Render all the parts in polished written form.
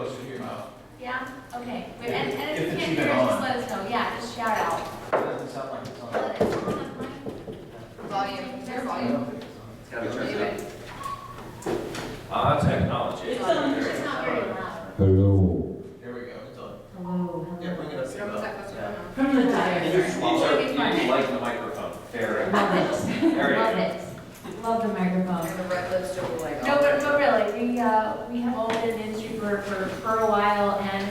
closer to your mouth. Yeah? Okay. Wait, and if If you it's can't even hear, on. just let us know. Yeah, just shout out. It doesn't sound like it's on. It's on the mic. Volume, is there volume? It's gotta be turned David. up. Technology. It's not very loud. Hello. There we go, it's on. Hello. Yeah, bring it up. Sit up, sit closer. From the diaphragm. You like the microphone. There. Love it. There you Love go. it. Love the microphone. And the red lips are like. No, but really, we have all been in the industry for a while, and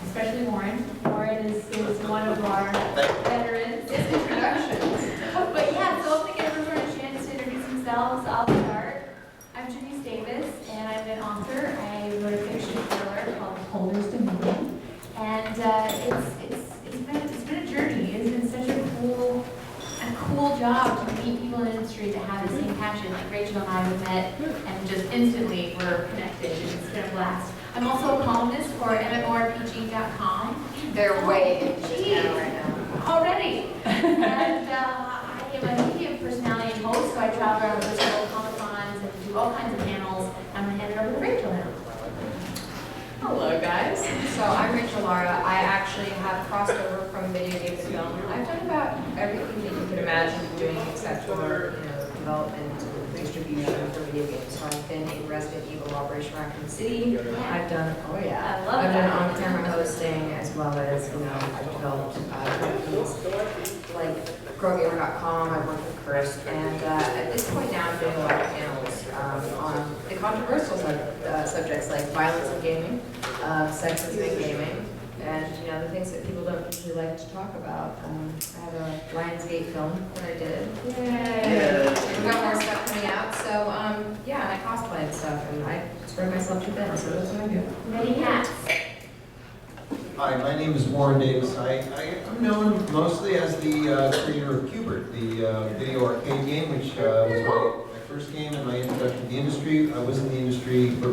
especially Warren. Warren is one of our veterans. It's introductions. But yeah, so I'm gonna give everyone a chance to introduce themselves. I'll start. I'm Genese Davis, and I'm an author. I wrote a fiction thriller called Holliday, and it's been a journey. It's been such a cool job to meet people in the industry that have the same passion. Like Rachel and I have met, and just instantly we're connected. It's been a blast. I'm also a columnist for MMORPG.com. They're way into Geez. this now right now. Already. And I am a media personality and host, so I travel around the world, Comic-Cons, and do all kinds of panels. I'm going to hand it over to Rachel now. Hello, guys. So I'm Rachel Lara. I actually have crossed over from video game to film. I've done about everything that you could imagine doing except for, development and distribution for video games. So I've been in Resident Evil Operation Raccoon City. I've done, I love I've that. done on-camera hosting as well as, I've developed companies like ProGamer.com. I've worked with Chris, and at this point now I'm doing a lot of panels on the controversial subjects like violence in gaming, sexism in gaming, and the things that people don't usually like to talk about. I have a Lionsgate film that I did. Yay. We've got more stuff coming out, so yeah, and I cosplay and stuff, and I spread myself too thin, so that's what I do. Many hats. Hi, my name is Warren Davis. I'm known mostly as the creator of Q-bert, the video arcade game, which was my first game and my introduction to the industry. I was in the industry for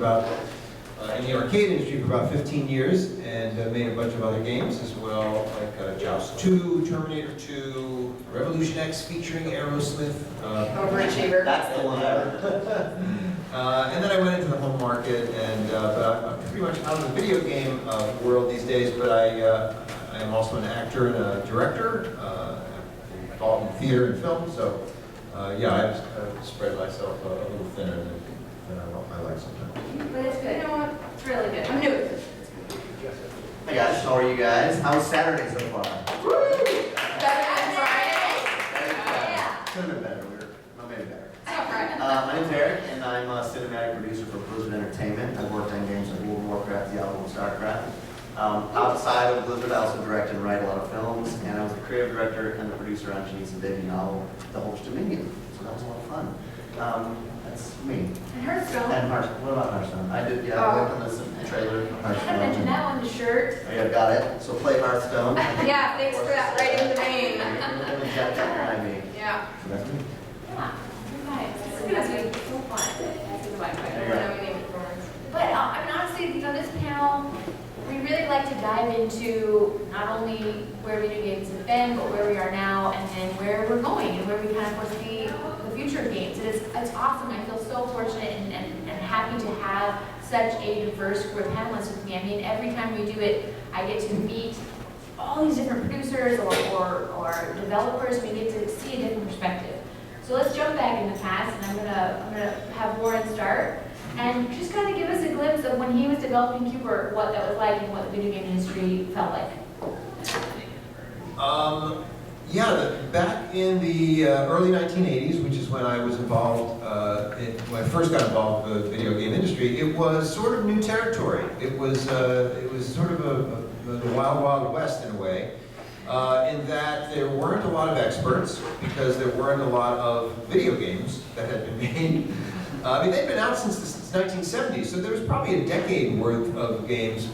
in the arcade industry for about 15 years, and made a bunch of other games as well, like Joust 2, Terminator 2, Revolution X featuring Aerosmith. Overachiever. That's the one. And then I went into the home market, and but I'm pretty much out of the video game world these days. But I am also an actor and a director, involved in theater and film. So yeah, I've spread myself a little thinner than I like sometimes. But it's good. You know what? It's really good. I'm new at this. Hey guys, how are you guys? How's Saturday so far? Better than Friday? Yeah. Could have been better, maybe better. It's not Friday. My name's Eric, and I'm a cinematic producer for Blizzard Entertainment. I've worked on games like World of Warcraft, Diablo, and Starcraft. Outside of Blizzard, I also direct and write a lot of films, and I was the creative director and the producer on Genese Davis' novel, The Host Dominion. So that was a lot of fun. That's me. And Hearthstone. And Hearthstone. What about Hearthstone? I did, yeah, I worked on this trailer of I Hearthstone. gotta mention that on the shirt. Oh, yeah, got it. So play Hearthstone. Yeah, thanks for that, right in the vein. Let me get that behind me. Yeah. So that's me. Yeah. Nice. This is gonna be so fun. That's a fun I question. don't know my name is Lawrence. But I mean, honestly, this panel, we really like to dive into not only where video games have been, but where we are now, and then where we're going, and where we kind of foresee the future of games. It's awesome. I feel so fortunate and happy to have such a diverse group of panelists with me. I mean, every time we do it, I get to meet all these different producers or developers. We get to see a different perspective. So let's jump back in the past, and I'm gonna have Warren start. And just kind of give us a glimpse of when he was developing Q-bert, what that was like and what the video game industry felt like. Yeah, back in the early 1980s, which is when I was involved, when I first got involved with the video game industry, it was sort of new territory. It was sort of the wild, wild west in a way, in that there weren't a lot of experts because there weren't a lot of video games that had been made. I mean, they'd been out since the 1970s, so there was probably a decade worth of games,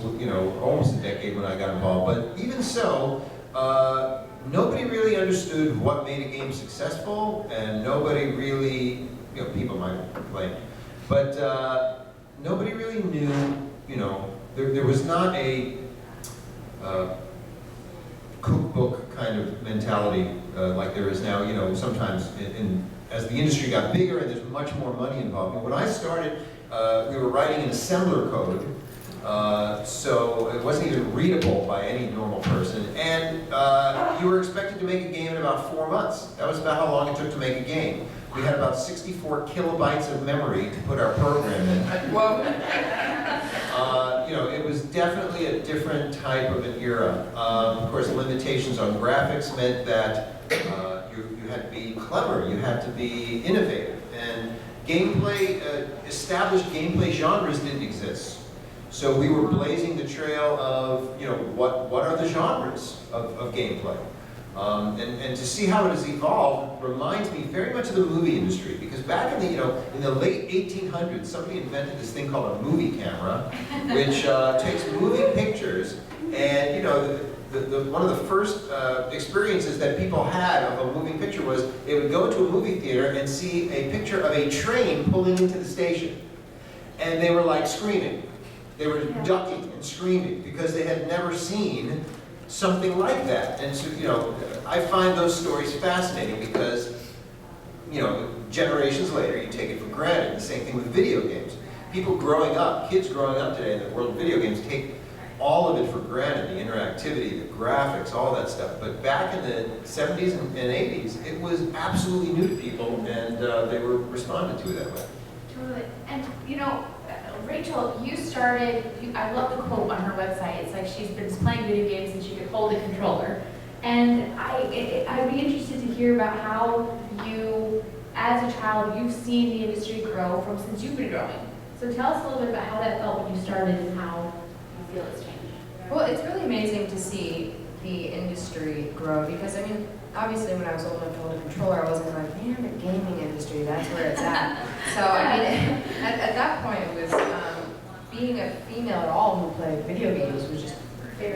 almost a decade when I got involved. But even so, nobody really understood what made a game successful, and nobody really, people might complain, but nobody really knew, there was not a cookbook kind of mentality like there is now, sometimes as the industry got bigger and there's much more money involved. When I started, we were writing an assembler code So it wasn't even readable by any normal person. And you were expected to make a game in about 4 months. That was about how long it took to make a game. We had about 64 kilobytes of memory to put our program in. It was definitely a different type of an era. Of course, limitations on graphics meant that you had to be clever, you had to be innovative. And gameplay, established gameplay genres didn't exist. So we were blazing the trail of, what are the genres of gameplay? And to see how it has evolved reminds me very much of the movie industry, because back in the late 1800s, somebody invented this thing called a movie camera, which takes moving pictures, and one of the first experiences that people had of a moving picture was they would go to a movie theater and see a picture of a train pulling into the station, and they were like screaming. They were ducking and screaming because they had never seen something like that. And so, I find those stories fascinating because, generations later, you take it for granted. The same thing with video games. People growing up, kids growing up today in the world of video games take all of it for granted, the interactivity, the graphics, all that stuff. But back in the 70s and 80s, it was absolutely new to people, and they were responded to that way. Totally. And Rachel, you started, I love the quote on her website. It's like she's been playing video games since she could hold a controller. And I'd be interested to hear about how you, as a child, you've seen the industry grow from since you've been growing. So tell us a little bit about how that felt when you started and how you feel it's changed. Well, it's really amazing to see the industry grow because, obviously when I was old enough to hold a controller, I wasn't like, man, the gaming industry, that's where it's at. So, at that point, it was being a female at all who played video games was just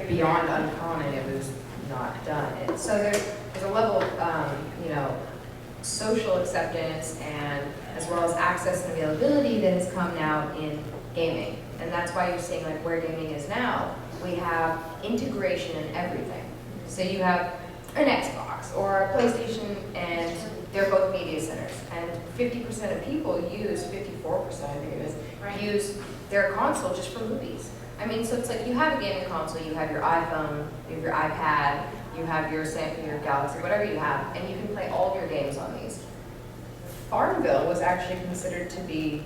beyond uncommon. It was not done. And so there's a level of, social acceptance and as well as access and availability that has come now in gaming. And that's why you're seeing like where gaming is now. We have integration in everything. So you have an Xbox or a PlayStation, and they're both media centers. And 50% of people use, 54% I think it is, use their console just for movies. So it's like you have a gaming console, you have your iPhone, you have your iPad, you have your Samsung, your Galaxy, whatever you have, and you can play all of your games on these. Farmville was actually considered to be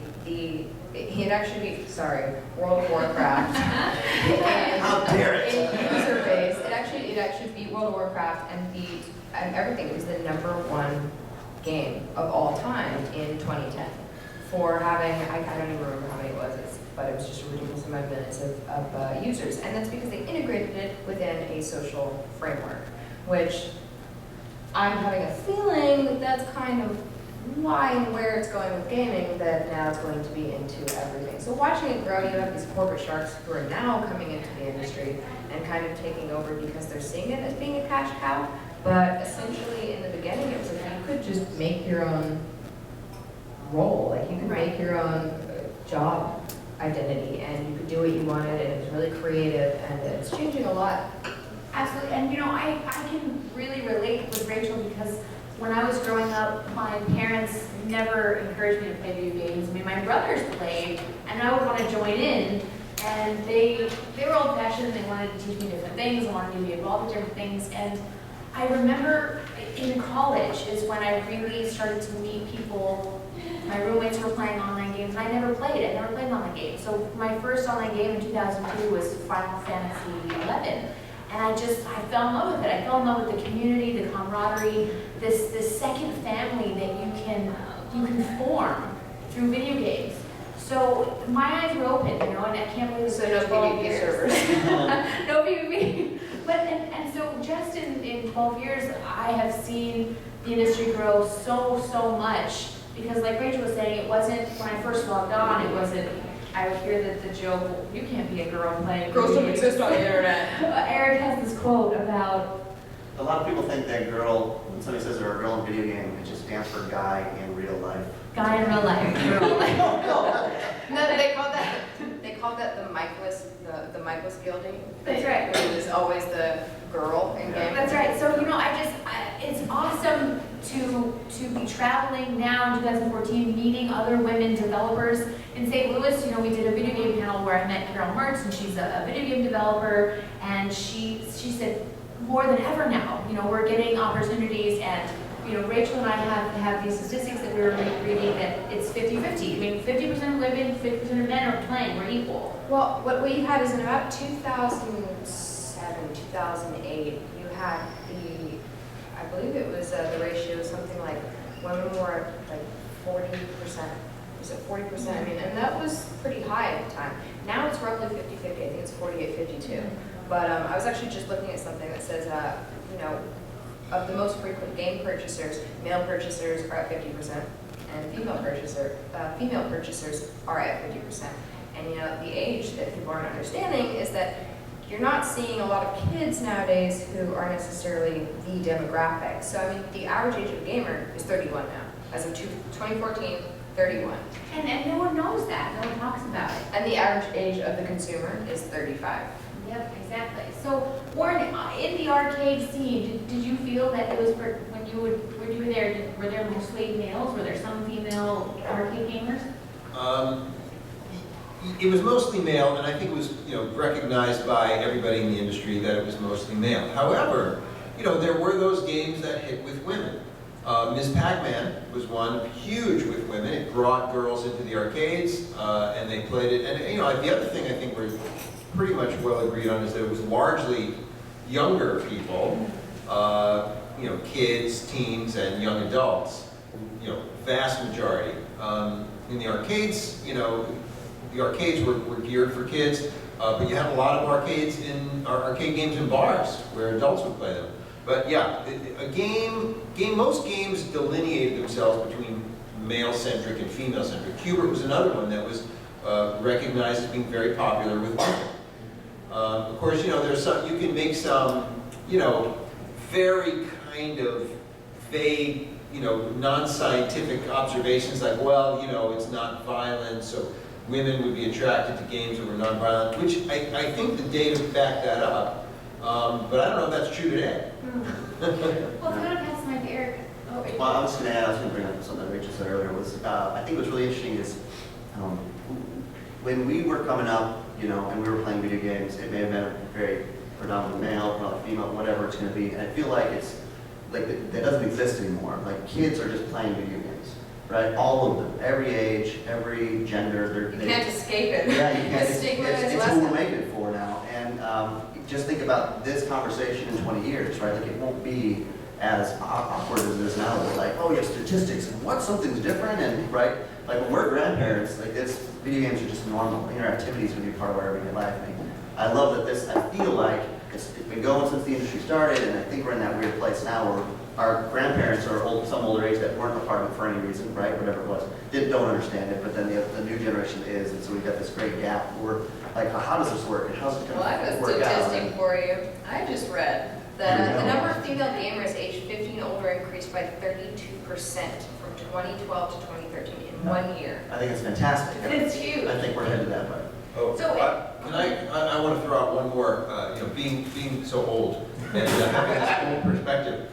World of Warcraft. How dare it! In user base, it actually beat World of Warcraft and beat everything. It was the #1 game of all time in 2010 for having, I don't even remember how many it was, but it was just a ridiculous amount of minutes of users. And that's because they integrated it within a social framework, which I'm having a feeling that's kind of why and where it's going with gaming, that now it's going to be into everything. So watching it grow, you have these corporate sharks who are now coming into the industry and kind of taking over because they're seeing it as being a cash cow. But essentially in the beginning, it was like you could just make your own role, like you could make your own job identity and you could do what you wanted, and it was really creative, and it's changing a lot. Absolutely. And I can really relate with Rachel because when I was growing up, my parents never encouraged me to play video games. My brothers played, and I would want to join in, and they were old-fashioned, they wanted to teach me different things, wanted me to be involved in different things, and I remember in college is when I really started to meet people. My roommates were playing online games, and I never played an online game. So my first online game in 2002 was Final Fantasy XI. And I fell in love with it. I fell in love with the community, the camaraderie, this second family that you can form through video games. So my eyes were open, and I can't believe it's So no PvP servers. No PvP. But and so just in 12 years, I have seen the industry grow so much. Because like Rachel was saying, it wasn't, when I first logged on, it wasn't, I would hear the joke, you can't be a girl playing. Girls don't exist on the internet. Eric has this quote about... A lot of people think that girl, when somebody says they're a girl in a video game, it just stands for guy in real life. Guy in real life. No, they called that the Michael's Guilty. That's right. It was always the girl in game. That's right. So, it's awesome to be traveling now in 2014, meeting other women developers. In St. Louis, we did a video game panel where I met Kieron, and she's a video game developer, and she said, more than ever now, we're getting opportunities, and Rachel and I have these statistics that we were reading that it's 50-50. I mean, 50% of women, 50% of men are playing, we're equal. Well, what we had is in about 2007, 2008, you had I believe it was the ratio something like women were like 40%. Was it 40%? I mean, and that was pretty high at the time. Now it's roughly 50-50. I think it's 48-52. But I was actually just looking at something that says, of the most frequent game purchasers, male purchasers are at 50%, and female purchasers are at 50%. And the age that people aren't understanding is that you're not seeing a lot of kids nowadays who are necessarily the demographic. So I mean, the average age of a gamer is 31 now. As of 2014, 31. And no one knows that. No one talks about it. And the average age of the consumer is 35. Yep, exactly. So, Warren, in the arcade scene, did you feel that it was when you were there? Were there mostly males? Were there some female arcade gamers? It was mostly male, and I think it was recognized by everybody in the industry that it was mostly male. However, there were those games that hit with women. Ms. Pac-Man was one, huge with women. It brought girls into the arcades, and they played it. And the other thing I think we're pretty much well agreed on is that it was largely younger people, kids, teens, and young adults. Vast majority. In the arcades, the arcades were geared for kids, but you have a lot of arcade games in bars where adults would play them. But yeah, most games delineated themselves between male-centric and female-centric. Q-bert was another one that was recognized as being very popular with women. Of course, there's some, you can make some, very kind of vague, non-scientific observations like, well, it's not violent, so women would be attracted to games that were non-violent, which I think the data back that up, but I don't know if that's true today. Well, if you want to pass the mic to Eric. Oh, Well, I was going to bring up something that Rachel said earlier. I think what's really interesting is when we were coming up, and we were playing video games, it may have been a very predominant male, probably female, whatever it's going to be. And I feel like it's like that doesn't exist anymore. Like kids are just playing video games, right? All of them, every age, every gender. You can't escape it. Yeah, you can't. The stigma is It's less who we're than- making it for now. And just think about this conversation in 20 years, right? Like it won't be as awkward as it is now. It's like, oh, you have statistics and what, something's different, and right? Like when we're grandparents, like video games are just normal. Interactivity is going to be part of our everyday life. I love that I feel like it's been going since the industry started, and I think we're in that weird place now where our grandparents are some older age that weren't a part of it for any reason, right? Whatever it was, don't understand it, but then the new generation is, and so we've got this great gap. We're like, how does this work, and how's it going Well, I have to a work out? statistic for you. I just read that the number of female gamers aged 15 and older increased by 32% from 2012 to 2013 in 1 year. I think it's fantastic. It's huge. I think we're headed that way. Oh, So, I want to throw out one more, being so old and having this old perspective.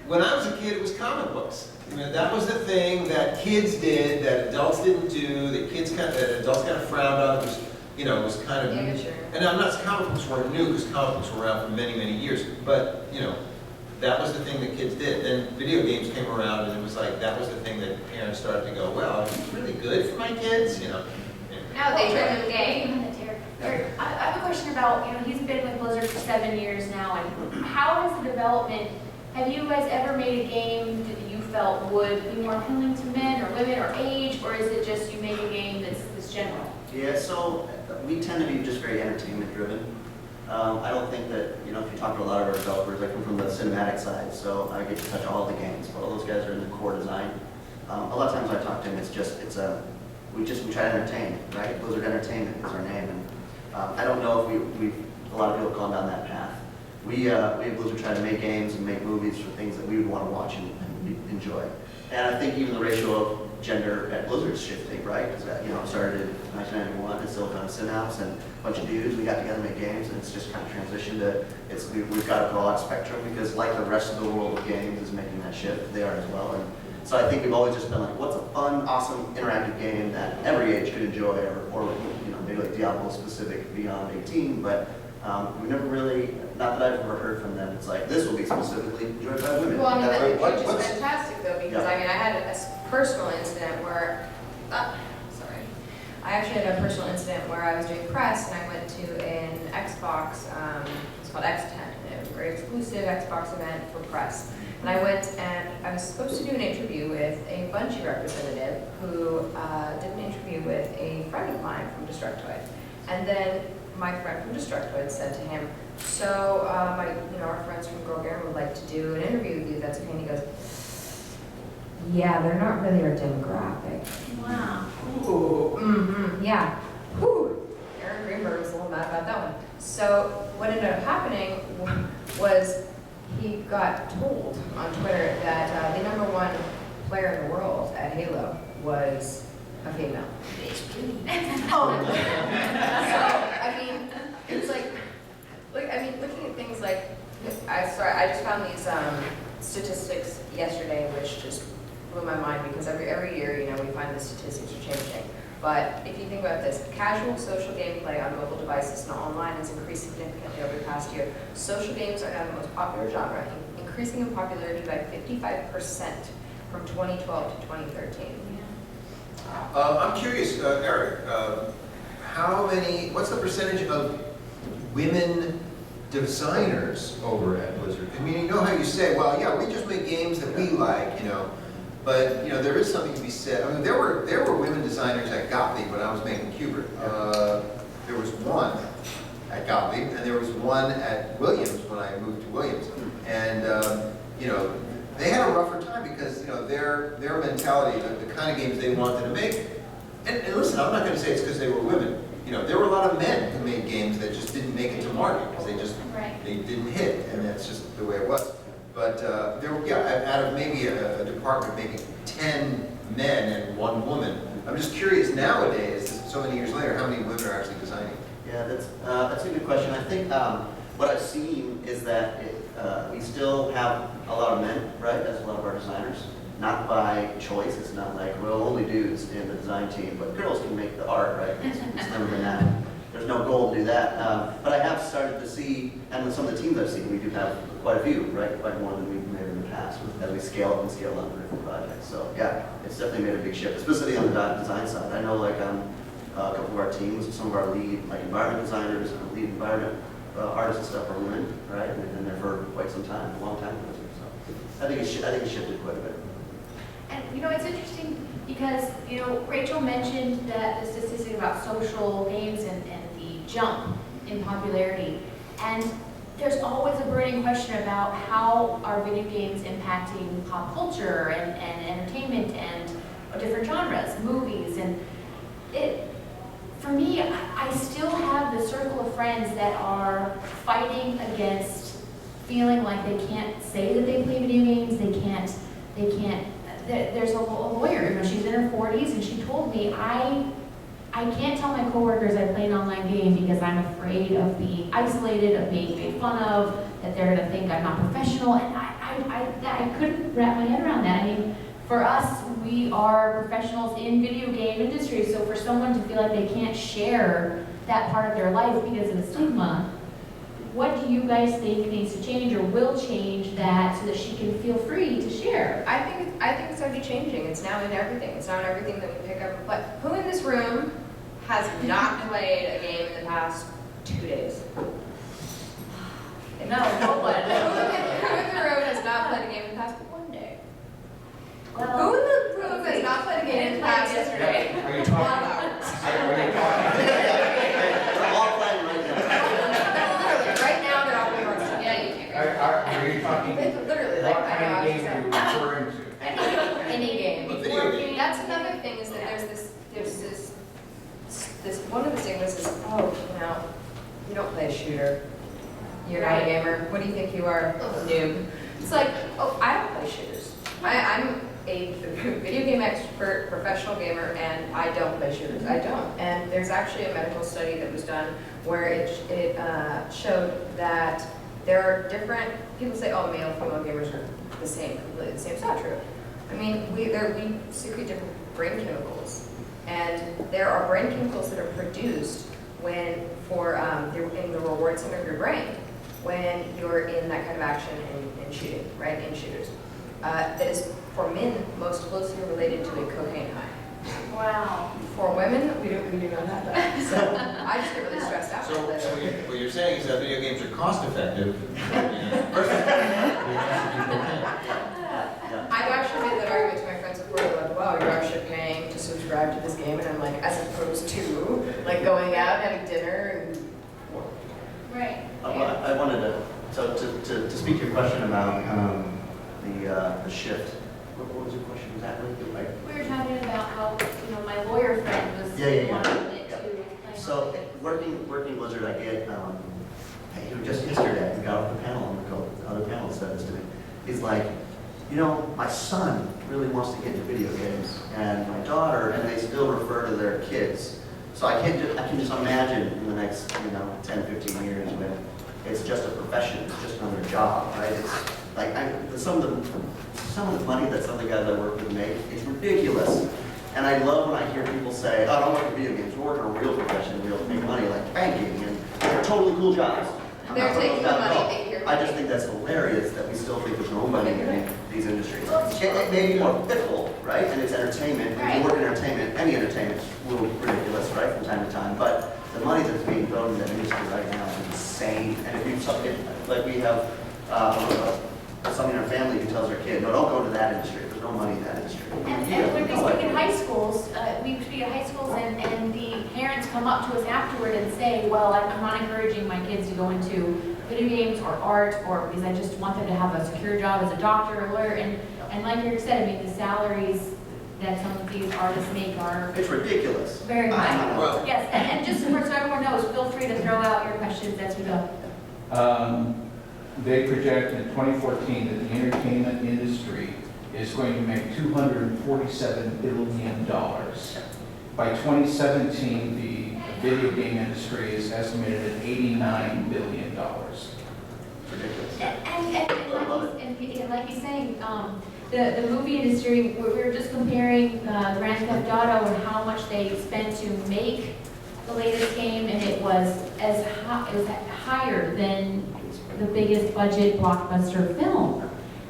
When I was a kid, it was comic books. That was the thing that kids did, that adults didn't do, that adults kind of frowned on. It was kind of, Amateur. and I'm not, comic books weren't new, because comic books were around for many, many years, but, that was the thing that kids did. Then video games came around, and it was like, that was the thing that parents started to go, well, it's really good for my kids, Now they turn them gay. Eric, I have a question about, he's been with Blizzard for 7 years now, and how has the development, have you guys ever made a game that you felt would be more appealing to men or women or age, or is it just you make a game that's general? Yeah, so we tend to be just very entertainment driven. I don't think that, if you talk to a lot of our developers, I come from the cinematic side, so I get to touch all the games, but all those guys are in the core design. A lot of times when I talk to them, we try to entertain, right? Blizzard Entertainment is our name, and I don't know if a lot of people have gone down that path. we at Blizzard try to make games and make movies for things that we would want to watch and enjoy. And I think even the ratio of gender at Blizzard is shifting, right? Because you know, it started in 1991 at Silicon Synapse, and a bunch of dudes, we got together and made games, and it's just kind of transitioned to, we've got a broad spectrum, because like the rest of the world of games is making that shift, they are as well. And so I think we've always just been like, what's a fun, awesome, interactive game that every age could enjoy, or you know, maybe like Diablo specific beyond 18, but we never really, not that I've ever heard from them, it's like, this will be specifically enjoyed by women. Well, I mean, That's that right. which is fantastic though, because Yeah. I mean, I had a personal incident where, sorry. I actually had a personal incident where I was doing press and I went to an Xbox, it's called X10, and it was a very exclusive Xbox event for press. And I went and I was supposed to do an interview with a Bungie representative who did an interview with a friend of mine from Destructoid. And then my friend from Destructoid said to him, so our friends from Girl Garen would like to do an interview with you, that's okay. And he goes, yeah, they're not really our demographic. Wow. Ooh, yeah. Whew. Aaron Greenberg was a little mad about that one. So what ended up happening was he got told on Twitter that the #1 player in the world at Halo was a female. So, I mean, it's like, looking at things like, I just found these statistics yesterday, which just blew my mind, because every year, you know, we find the statistics are changing. But if you think about this, casual social gameplay on mobile devices and online has increased significantly over the past year. Social games are now the most popular genre, increasing in popularity by 55% from 2012 to 2013. I'm curious, Eric, what's the percentage of women designers over at Blizzard? I mean, you know how you say, well, yeah, we just make games that we like, you know, but, you know, there is something to be said. I mean, there were women designers at Gottlieb when I was making Q-bert. There was one at Gottlieb, and there was one at Williams when I moved to Williams. And, you know, they had a rougher time because, you know, their mentality, the kind of games they wanted to make, and listen, I'm not going to say it's because they were women. You know, there were a lot of men who made games that just didn't make it to market because they didn't hit, and that's just the way it was. But there were, yeah, out of maybe a department, maybe 10 men and 1 woman. I'm just curious nowadays, so many years later, how many women are actually designing? Yeah, that's a good question. I think what I've seen is that we still have a lot of men, right, as a lot of our designers. Not by choice, it's not like, well, only dudes in the design team, but girls can make the art, right? It's never been that. There's no goal to do that. But I have started to see, and with some of the teams I've seen, we do have quite a few, right? Quite more than we've made in the past, as we scale up and scale up for different projects. So yeah, it's definitely made a big shift, especially on the design side. I know like a couple of our teams, some of our lead like environment designers and lead environment artists and stuff are women, right? And they've been there for quite some time, a long time. So I think it's shifted quite a bit. And you know, it's interesting because, you know, Rachel mentioned that the statistic about social games and the jump in popularity. And there's always a burning question about how are video games impacting pop culture and entertainment and different genres, movies. And for me, I still have the circle of friends that are fighting against feeling like they can't say that they play video games, they can't. There's a lawyer, you know, she's in her 40s, and she told me, I can't tell my coworkers I play an online game because I'm afraid of being isolated, of being made fun of, that they're gonna think I'm not professional, and I couldn't wrap my head around that. I mean, for us, we are professionals in video game industry, so for someone to feel like they can't share that part of their life because of the stigma, what do you guys think needs to change or will change that so that she can feel free to share? I think it's already changing. It's now in everything. It's now in everything that we pick up. But who in this room has not played a game in the past 2 days? No, no one. Who in the room has not played a game in the past 1 day? Well, Who in the room has not played a game in the past yesterday? Are you 12 talking? hours. Are you talking? We're all playing right now. Literally, right now they're all playing Hearthstone. Yeah, you can't. Are you talking? Literally, like, What I know, kind I of was game just are you referring to? Any game. A video game. That's another thing is that there's this one of the stigmas is, oh, you know, you don't play a shooter. You're not a gamer. What do you think you are? Noob. It's like, oh, I don't play shooters. I'm a video game expert, professional gamer, and I don't play shooters. I don't. And there's actually a medical study that was done where it showed that there are different, people say, oh, male, female gamers are the same, completely the same. It's not true. I mean, we secrete different brain chemicals. And there are brain chemicals that are produced when, in the reward center of your brain, when you're in that kind of action in shooting, right, in shooters. That is, for men, most closely related to a cocaine high. Wow. For women, we do not have that. So I just get really stressed out. So what you're saying is that video games are cost effective. I've actually made that argument to my friends before. They're like, wow, you're actually paying to subscribe to this game. And I'm like, as opposed to like going out, having dinner, and Right. I wanted to speak to your question about the shift. What was your question exactly? Like, We were talking about how, my lawyer friend was Yeah. wanting it to. so working Blizzard, I get, just yesterday, we got off the panel, and the other panel said this to me. He's like, my son really wants to get into video games, and my daughter, and they still refer to their kids. So I can just imagine in the next, 10, 15 years when it's just a profession, it's just another job, right? It's like, some of the money that some of the guys I work with make, it's ridiculous. And I love when I hear people say, oh, I don't work in video games, we're working a real profession, real to make money, like banking, and they're totally cool jobs. I'm they're not one of taking those the guys at all. money, they hear I just think that's hilarious that we still think there's no money in these industries. It may be more fickle, right? And it's entertainment. If you work in entertainment, any entertainment is a little ridiculous, right, from time to time. But the money that's being thrown in that industry right now is insane. And if you like we have somebody in our family who tells their kid, no, don't go to that industry. There's no money in that industry. And when we speak in high schools, and the parents come up to us afterward and say, well, I'm not encouraging my kids to go into video games or art, or because I just want them to have a secure job as a doctor or lawyer. And like you said, I mean, the salaries that some of these artists make are It's ridiculous. very high. Well- Yes, and just so everyone knows, feel free to throw out your questions as we go. They project in 2014 that the entertainment industry is going to make $247 billion. By 2017, the video game industry is estimated at $89 billion. Ridiculous. And like he's saying, the movie industry, we were just comparing Grand Theft Auto and how much they spent to make the latest game, and it was higher than the biggest budget blockbuster film.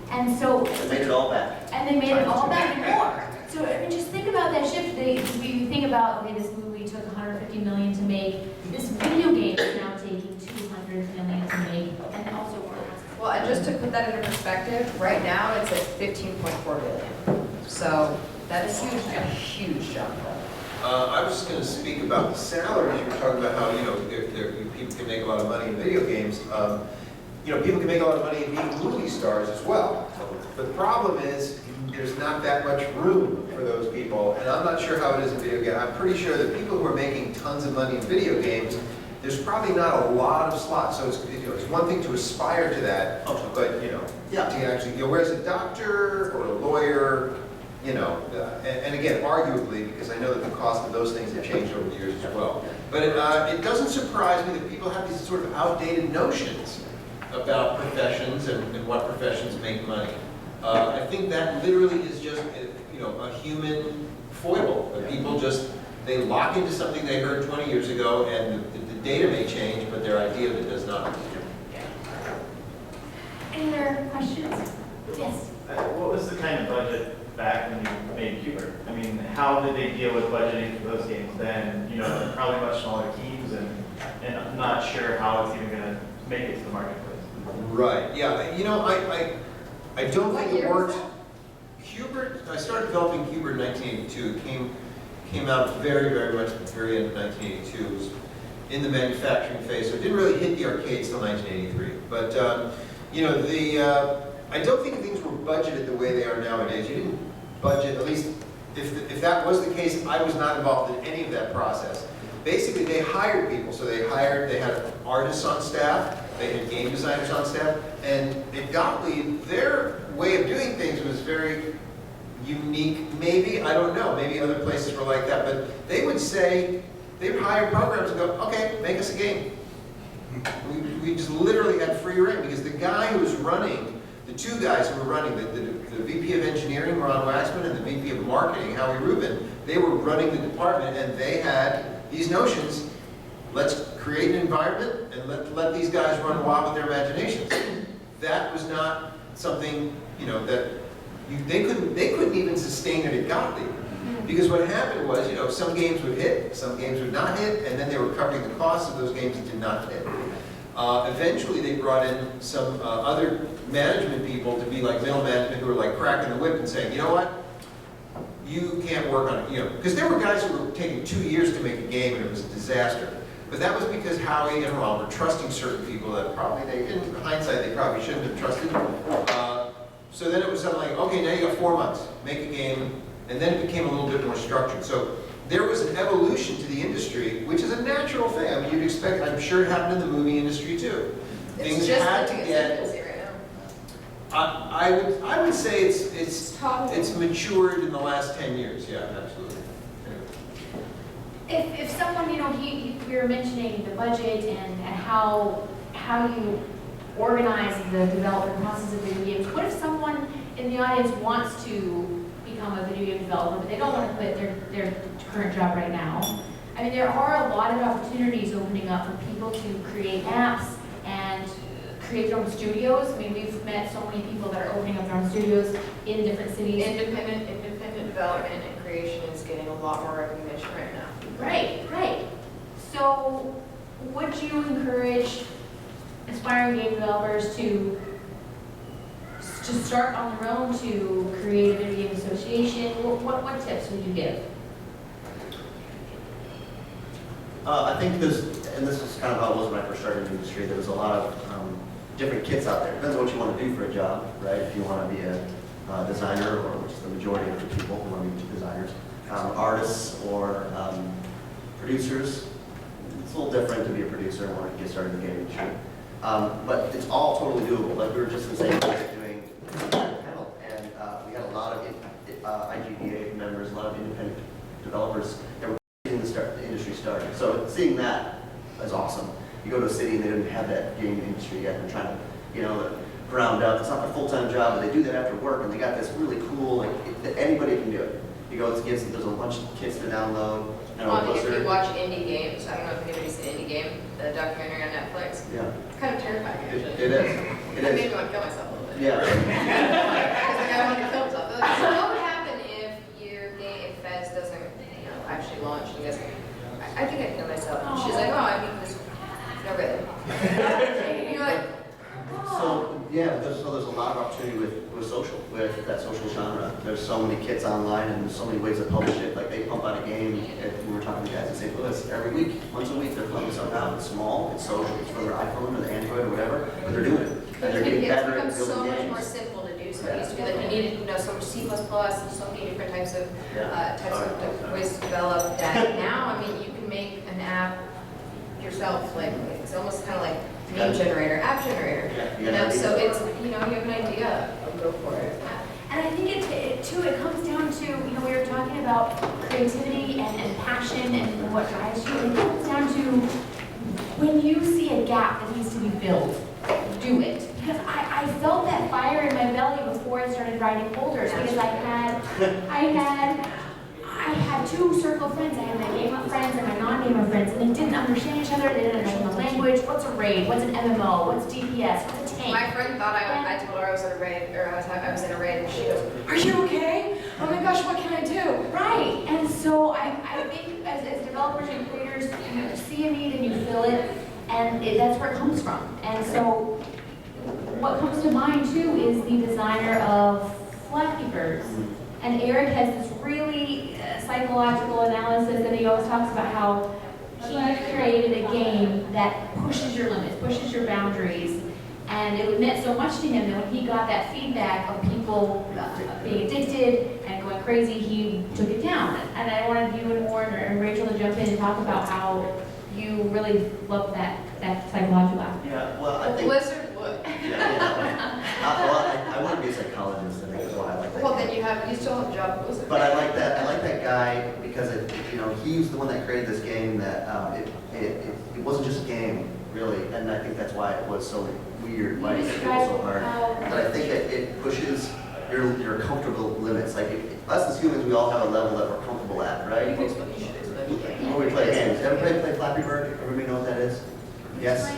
And so They made it all back. And they made it all back and more. So I mean, just think about that shift. You think about, okay, this movie took $150 million to make. This video game is now taking $200 million to make, and also Warcraft. well, and just to put that into perspective, right now it's at 15.4 billion. So that is a huge jump. I was just going to speak about the salaries. You were talking about how, if people can make a lot of money in video games. People can make a lot of money in being movie stars as well. The problem is, there's not that much room for those people, and I'm not sure how it is in video games. I'm pretty sure that people who are making tons of money in video games, there's probably not a lot of slots. So it's one thing to aspire to that, but Yeah. to actually, whereas a doctor or a lawyer, and again, arguably, because I know that the cost of those things have changed over the years as well. But it doesn't surprise me that people have these sort of outdated notions about professions and what professions make money. I think that literally is just, a human foible. That people they lock into something they heard 20 years ago, and the data may change, but their idea of it does not. Any other questions? Yes. What was the kind of budget back when you made Q-bert? I mean, how did they deal with budgeting for those games then? Probably much smaller teams, and I'm not sure how it's even going to make it to the marketplace. Right, yeah, I don't What think it year was worked. Q-bert, I started developing Q-bert in 1982. It came out very, very much at the very end of 1982. It was in the manufacturing phase, so it didn't really hit the arcades till 1983. But, I don't think things were budgeted the way they are nowadays. You didn't budget, at least if that was the case, I was not involved in any of that process. basically they hired people. So they had artists on staff, they had game designers on staff, and at Gottlieb, their way of doing things was very unique, maybe, I don't know, maybe other places were like that, but they would say, they would hire programs and go, okay, make us a game. We just literally had free reign, because the guy who was running, the two guys who were running, the VP of Engineering, Ron Waxman, and the VP of Marketing, Howie Rubin, they were running the department, and they had these notions, let's create an environment, and let these guys run wild with their imaginations. That was not something, that they couldn't even sustain it at Gottlieb. Because what happened was, some games would hit, some games would not hit, and then they were covering the costs of those games that did not hit. Eventually, they brought in some other management people to be like middle management who were like cracking the whip and saying, you know what? You can't work on it, because there were guys who were taking 2 years to make a game and it was a disaster. But that was because Howie and Ron were trusting certain people that probably in hindsight, they probably shouldn't have trusted. So then it was something like, okay, now you got 4 months, make a game, and then it became a little bit more structured. So there was an evolution to the industry, which is a natural thing. I mean, you'd expect, I'm sure it happened in the movie industry too. Things had to get, I would say it's matured in the last 10 years, yeah, absolutely. If someone, we were mentioning the budget and how you organize the development process of video games. What if someone in the audience wants to become a video game developer, but they don't want to quit their current job right now? I mean, there are a lot of opportunities opening up for people to create apps and create their own studios. I mean, we've met so many people that are opening up their own studios in different cities. Independent development and creation is getting a lot more recognition right now. Right. So, would you encourage aspiring game developers to start on their own, to create a video game association? What tips would you give? I think and this is kind of how it was when I first started in the industry, there was a lot of different kits out there. Depends on what you want to do for a job, right? If you want to be a designer, or which is the majority of the people who want to be designers, artists or producers. It's a little different to be a producer and want to get started in the game industry. But it's all totally doable. Like we were just in the same place doing a panel, and we had a lot of IGDA members, a lot of independent developers that were getting the industry started. So seeing that is awesome. You go to a city and they didn't have that game industry yet. They're trying to, ground up. It's not their full-time job, but they do that after work, and they got this really cool, that anybody can do it. You go, there's a bunch of kits to download. If you watch Indie Games, I don't know if anybody's seen Indie Game, the documentary on Netflix. Yeah. Kind of terrifying, actually. It is. It made me want to kill myself a little bit. Yeah. Because the guy wanted to kill himself. They're like, so what would happen if your game, if Fez doesn't, actually launch? And he goes, I think I'd kill myself. And she's like, oh, I mean, no, really. You're like, So there's a lot of opportunity with social, with that social genre. There's so many kits online, and there's so many ways to publish it. Like they pump out a game, and we were talking to guys in St. Louis every week, once a week. They're pumping something out. It's small, it's social, it's for their iPhone or the Android or whatever, but they're doing it. And they're getting better at It's become so building much games. more simple to do. So it used to be like you needed, so much C++ and so many different types of ways to develop that. Now, I mean, you can make an app yourself. Like it's almost kind of like name generator, app generator. So it's, you have an idea, go for it. And I think it comes down to, we were talking about creativity and passion and what drives you. It comes down to when you see a gap that needs to be filled, do it. Because I felt that fire in my belly before I started writing folders, because I had two circle of friends. I had my gamer friends and my non-gamer friends, and they didn't understand each other. They didn't understand the language. What's a raid? What's an MMO? What's DPS? What's a tank? My friend thought I told her I was in a raid, or I was in a raid, and she goes, "Are you okay? Oh my gosh, what can I do?" Right. And so I think as developers and creators, you see a need and you fill it, and that's where it comes from. And so what comes to mind too is the designer of Flappy Birds. And Eric has this really psychological analysis, and he always talks about how he created a game that pushes your limits, pushes your boundaries, And it meant so much to him that when he got that feedback of people being addicted and going crazy, he took it down. And I wanted you and Warren and Rachel to jump in and talk about how you really loved that psychological aspect. Yeah, well, I think. Blizzard would. Yeah. Well, I want to be a psychologist, I think is why I like that. Well, game. then you still have a job at Blizzard. But I like that guy because he was the one that created this game that it wasn't just a game really, and I think that's why it was so weird, why it was so hard. But I think it pushes your comfortable limits. Like us as humans, we all have a level that we're comfortable at, right? When we play games, everybody play Flappy Bird? Everybody know what that is? Yes.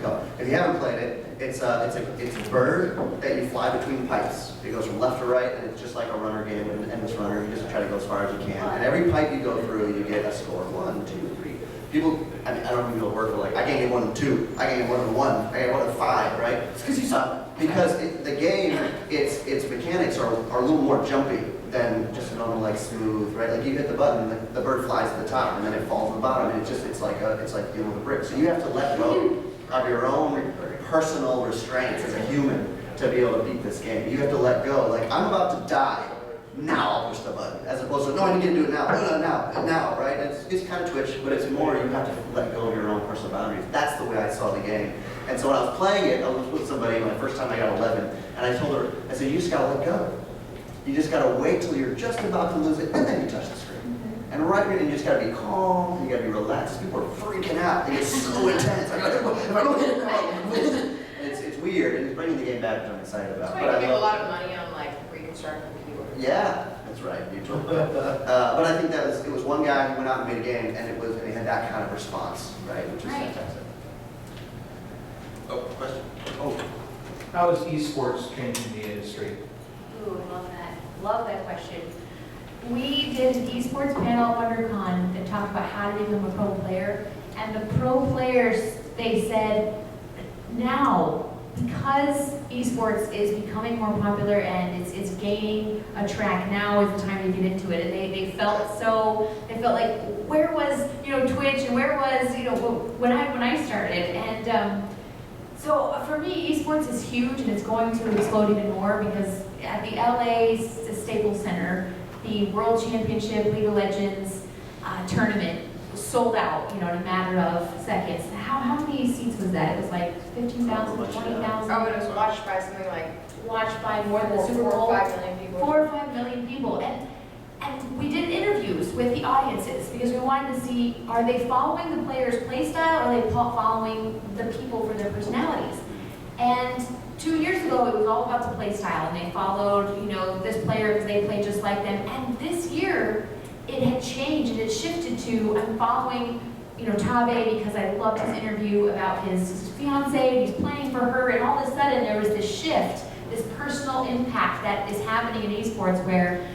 Go. If you haven't played it, it's a bird that you fly between pipes. It goes from left to right, and it's just like a runner game, an endless runner. You just try to go as far as you can. And every pipe you go through, you get a score. 1, 2, 3. People, I mean, I don't even know the word for like, I can't get more than 2. I can't get more than 1. I can't get more than 5, right? It's because you suck. Because the game, its mechanics are a little more jumpy than just a normal like smooth, right? Like you hit the button, the bird flies to the top, and then it falls to the bottom, and it's like dealing with a brick. So you have to let go of your own personal restraints as a human to be able to beat this game. You have to let go. Like I'm about to die. Now I'll push the button, as opposed to no, I need to do it now. No, now, right? It's kind of twitch, but it's more you have to let go of your own personal boundaries. That's the way I saw the game. And so when I was playing it, I was with somebody my first time I got 11, and I told her, I said, you just gotta let go. You just gotta wait till you're just about to lose it, and then you touch the screen. And right here, you just gotta be calm, you gotta be relaxed. People are freaking out, they get so intense. If I don't hit it now, it's weird, and it's bringing the game back, which I'm excited about. That's why you make a lot of money on like reconstructing keyboards. Yeah, that's right, mutual. But I think it was one guy who went out and made a game, and he had that kind of response, right? Which is fantastic. Oh, question? Oh. How is esports changing the industry? Ooh, I love that. Love that question. We did an esports panel at WonderCon that talked about how to become a pro player. And the pro players, they said, now, because esports is becoming more popular and it's gaining a track, now is the time to get into it. And they felt like, where was, Twitch, and where was, when I started. And so for me, esports is huge, and it's going to explode even more because at the LA Staples Center, the World Championship League of Legends tournament was sold out, in a matter of seconds. How many seats was that? It was like 15,000, 20,000? Oh, it was watched by something like Watched by more than the Super Bowl. 4 or 5 million people. 4 or 5 million people. And we did interviews with the audiences because we wanted to see, are they following the player's play style, or are they following the people for their personalities? And 2 years ago, it was all about the play style, and they followed, this player because they play just like them. And this year, it had changed, and it shifted to, I'm following, Tabe because I loved his interview about his fiance, he's playing for her, and all of a sudden there was this shift, this personal impact that is happening in esports where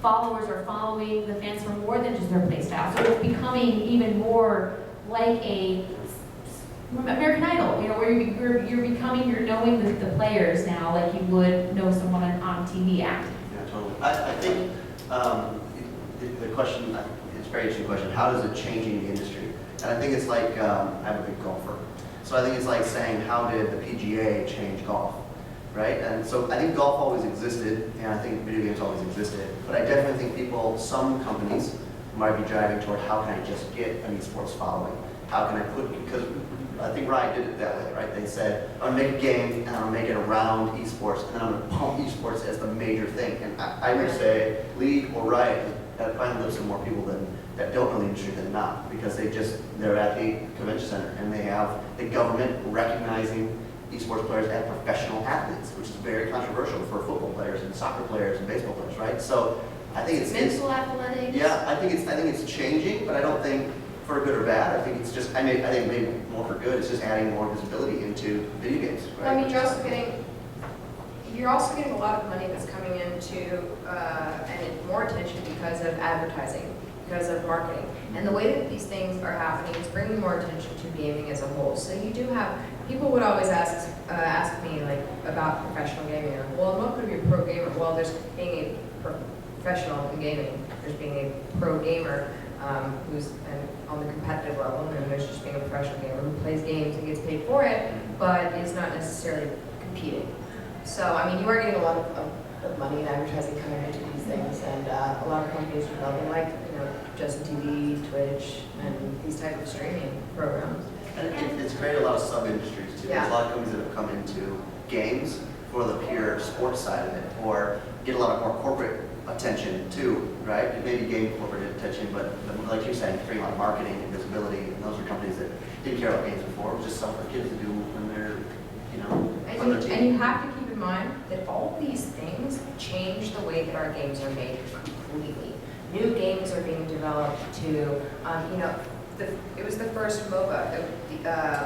followers are following the fans for more than just their play style. So it's becoming even more like a American Idol, where you're knowing the players now like you would know someone on TV acting. Yeah, totally. I think the question, it's a very interesting question. How does it changing the industry? And I think it's like, I'm a big golfer. So I think it's like saying, how did the PGA change golf? Right? And so I think golf always existed, and I think video games always existed. But I definitely think some companies might be driving toward how can I just get an esports following? How can I because I think Riot did it that way, right? They said, I'm gonna make a game and I'm gonna make it around esports, and then I'm gonna pump esports as the major thing. And I would say League or Riot that finally lives in more people that don't know the industry than not, because they're at the convention center and they have the government recognizing esports players as professional athletes, which is very controversial for football players and soccer players and baseball players, right? So I think it's mental athletics. Yeah, I think it's changing, but I don't think for good or bad. I think it's just I think maybe more for good. It's just adding more visibility into video games, right? I mean, you're also getting a lot of money that's coming into and more attention because of advertising, because of marketing. And the way that these things are happening is bringing more attention to gaming as a whole. So you do have, people would always ask me like about professional gaming. Well, what could be a pro gamer? Well, there's being a professional in gaming, there's being a pro gamer. who's on the competitive level, and there's just being a professional gamer who plays games and gets paid for it, but is not necessarily competing. So, I mean, you are getting a lot of money and advertising coming into these things, and a lot of companies are developing, like, Justin TV, Twitch, and these type of streaming programs. And it's created a lot of sub-industries too. There's a lot of companies that have come into games for the pure sports side of it, or get a lot of more corporate attention too, right? It may be game corporate attention, but like you're saying, creating a lot of marketing and visibility, and those are companies that didn't care about games before. It was just something for kids to do when they're, on their team. And you have to keep in mind that all of these things change the way that our games are made completely. New games are being developed to, it was the first MOBA.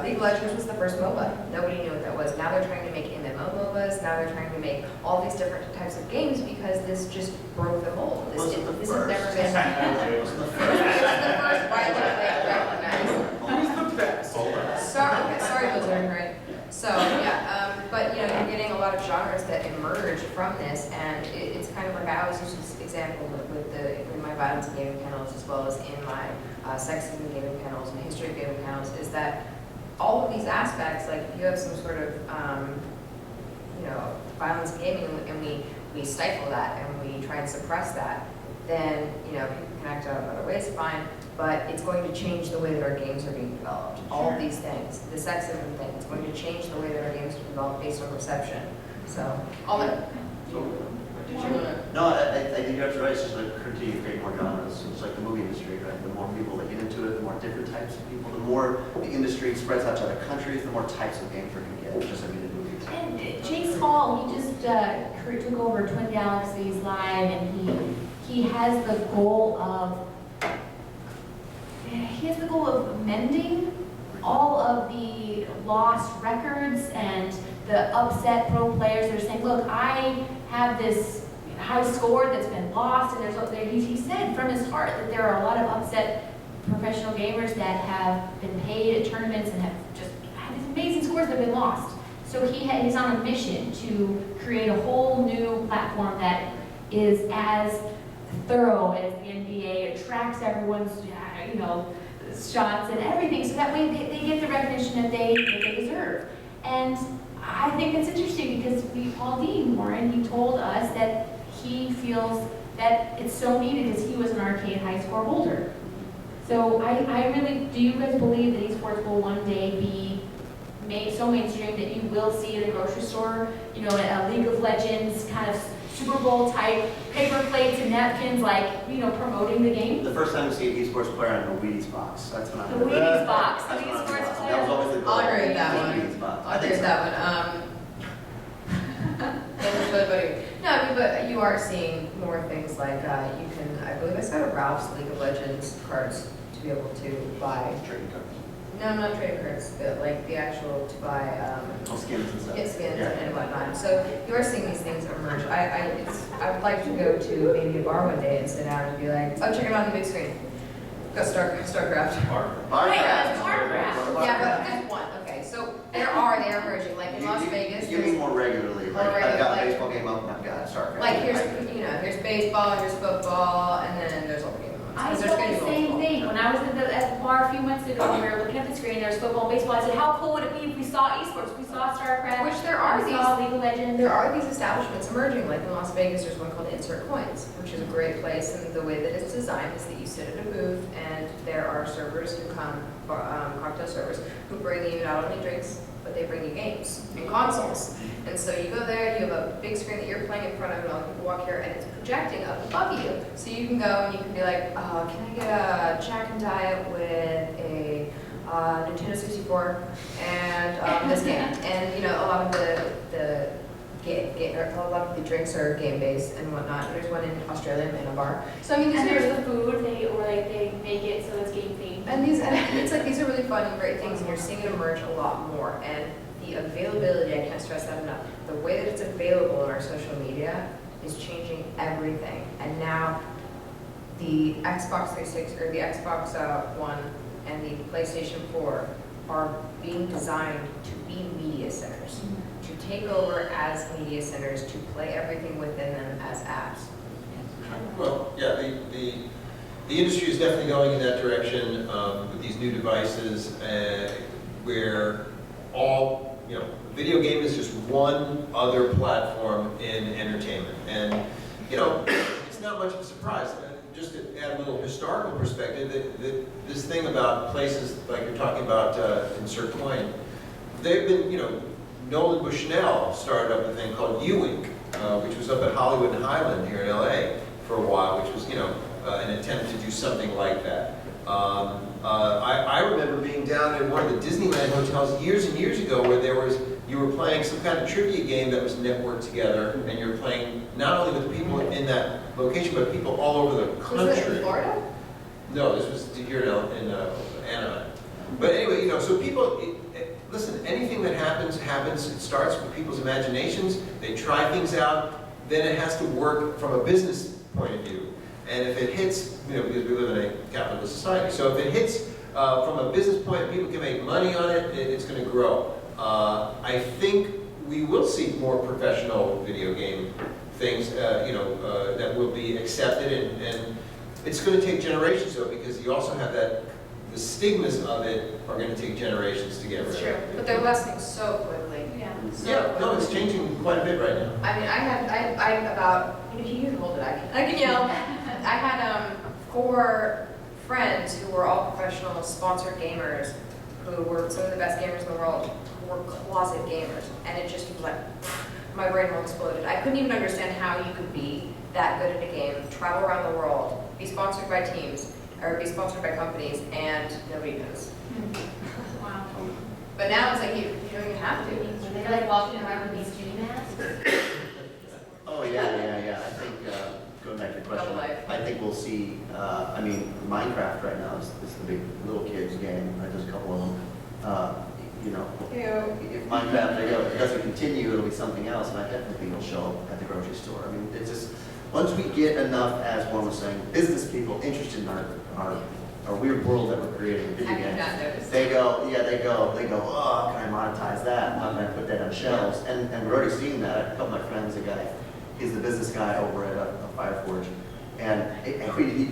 League of Legends was the first MOBA. Nobody knew what that was. Now they're trying to make MMO MOBAs. Now they're trying to make all these different types of games because this just broke the mold. This has never been. It was the It was first. the first widely recognized. Who's the best? Sorry, Blizzard, right? So, but you're getting a lot of genres that emerge from this, and it's kind of like I always use this example with my violence and gaming panels, as well as in my sexism and gaming panels and history of gaming panels, is that all of these aspects, like if you have some sort of, violence in gaming, and we stifle that and we try and suppress that, then, people can act out in other ways, fine. But it's going to change the way that our games are being developed. All of these things, the sexism thing, it's going to change the way that our games are developed based on reception. So, all that. Did you want to? No, I think you're absolutely right. It's just like continue to create more genres. It's like the movie industry, right? The more people that get into it, the more different types of people, the more the industry spreads out to other countries, the more types of games we're going to get, just like we did movies. And Jace Hall, he just took over Twin Galaxies Live, and he has the goal of mending all of the lost records and the upset pro players that are saying, look, I have this high score that's been lost, and he said from his heart that there are a lot of upset professional gamers that have been paid at tournaments and have just had these amazing scores that have been lost. So he's on a mission to create a whole new platform that is as thorough as the NBA, attracts everyone's, shots and everything, so that way they get the recognition that they deserve. And I think it's interesting because Paul Dean, Warren, he told us that he feels that it's so needed because he was an arcade high score holder. So I really, do you guys believe that esports will one day be made so mainstream that you will see in a grocery store, a League of Legends kind of Super Bowl type paper plates and napkins, promoting the game? The first time we see an esports player on a Wheaties box. That's when I The Wheaties box, the That's when I- esports player. That was always the goal. I'll agree with that one. Wheaties box. I'll agree with that one. No, but you are seeing more things like you can, I believe I saw Ralph's League of Legends cards to be able to buy. Trading cards. No, not trading cards, but like the actual to buy Skins and stuff. skins and whatnot. So you are seeing these things emerge. I would like to go to maybe a bar one day and sit down and be like, oh, check it out on the big screen. Go Starcraft. Warcraft. Yeah, but there's one. Okay, so they're emerging. Like in Las Vegas, You mean more regularly. More Like, I've got a regular, baseball game up and I've got Starcraft. like here's baseball, here's football, and then there's all the game. I saw the same thing. When I was at the bar a few months ago, we were looking at the screen, there was football and baseball. I said, how cool would it be if we saw esports, we saw Starcraft, Which there are we saw League of Legends. There are these establishments emerging, like in Las Vegas, there's one called Insert Coins, which is a great place, and the way that it's designed is that you sit at a booth, and there are servers who come, cocktail servers, who bring you not only drinks, but they bring you games and consoles. And so you go there, you have a big screen that you're playing in front of, and all the people walk here, and it's projecting up above you. So you can go and you can be like, can I get a Jack and Diet with a Nintendo 64 and this game? And a lot of a lot of the drinks are game based and whatnot. There's one in Australia in a bar. So I mean, And these there's are the food, they make it so it's game themed. and it's like these are really fun and great things, and you're seeing it emerge a lot more. And the availability, I can't stress that enough. The way that it's available in our social media is changing everything. And now the Xbox 360 or the Xbox One and the PlayStation 4 are being designed to be media centers, to take over as media centers, to play everything within them as apps. Well, yeah, the industry is definitely going in that direction with these new devices where all, video game is just one other platform in entertainment. And, it's not much of a surprise. Just to add a little historical perspective, this thing about places like you're talking about Insert Coin, they've been, Nolan Bushnell started up a thing called U-Ink, which was up at Hollywood and Highland here in LA for a while, which was, an attempt to do something like that. I remember being down in one of the Disneyland hotels years and years ago where you were playing some kind of trivia game that was networked together, and you're playing not only with people in that location, but people all over the country. Was it in Florida? No, this was here in Anaheim. But anyway, so people, listen, anything that happens. It starts with people's imaginations. They try things out. Then it has to work from a business point of view. And if it hits, because we live in a capitalist society, so if it hits from a business point, people can make money on it, it's going to grow. I think we will see more professional video game things, that will be accepted, and it's going to take generations though, because you also have the stigmas of it are going to take generations to get rid of. It's true, but they're lessening so quickly. Yeah. Yeah, no, it's changing quite a bit right now. I mean, I about, you can hold it, I can yell. I had 4 friends who were all professional sponsored gamers, who were some of the best gamers in the world, who were closet gamers, and it just was like, my brain all exploded. I couldn't even understand how you could be that good at a game, travel around the world, be sponsored by teams, or be sponsored by companies, and nobody knows. Wow. But now it's like you don't even have to. Were they like walking around with these Jimmy masks? Oh, yeah. I think, going back to your question, Double life. I think we'll see, Minecraft right now is the big little kids game. There's a couple of them. If Minecraft, it doesn't continue, it'll be something else, and I definitely think it'll show up at the grocery store. I mean, it's just, once we get enough, as one was saying, business people interested in our weird world that we're creating, video I have games. not noticed. They go, oh, can I monetize that? How can I put that on shelves? And we're already seeing that. A couple of my friends, he's the business guy over at a Fireforge. And